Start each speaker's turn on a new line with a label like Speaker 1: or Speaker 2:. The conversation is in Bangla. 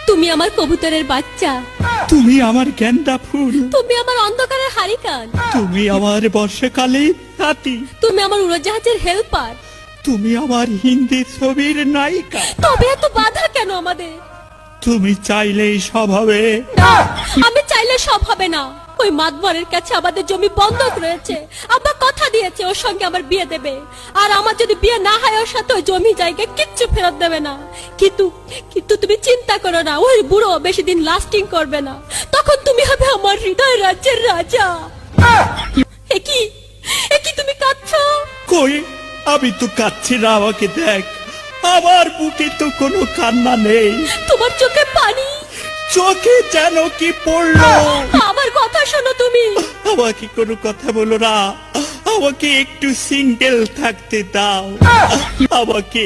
Speaker 1: তুমি আমার কবুতরের বাচ্চা,
Speaker 2: তুমি আমার গেন্দা ফুল,
Speaker 1: তুমি আমার অন্ধকারের হারিকান,
Speaker 2: তুমি আমার বর্ষাকালে তাঁতি,
Speaker 1: তুমি আমার উড়োজাহাজের হেল্পার।
Speaker 2: তুমি আমার হিন্দি ছবির নায়িকা।
Speaker 1: তবে এত বাধা কেন আমাদের?
Speaker 2: তুমি চাইলেই সব হবে।
Speaker 1: না, আমি চাইলে সব হবে না। ওই মাতবরের কাছে আমাদের জমি বন্ধক রয়েছে। আব্বা কথা দিয়েছে ওর সঙ্গে আমার বিয়ে দেবে, আর আমার যদি বিয়ে না হয় ওর সাথে ওই জমি জায়গা কিচ্ছু ফেরত দেবে না। কিন্তু কিন্তু তুমি চিন্তা করো না, ওই বুড়ো বেশি দিন লাস্টিং করবে না। তখন তুমি হবে আমার হৃদয় রাজ্যের রাজা। একি একি তুমি কাঁদছো?
Speaker 2: কই, আমি তো কাচ্ছি না, আমাকে দেখ। আমার বুকে তো কোনো কান্না নেই,
Speaker 1: তোমার চোখে পানি।
Speaker 2: চোখে যেন কি পড়লো।
Speaker 1: আমার কথা শোনো তুমি।
Speaker 2: আমাকে কোনো কথা বলো না, আমাকে একটু সিঙ্গেল থাকতে দাও, আমাকে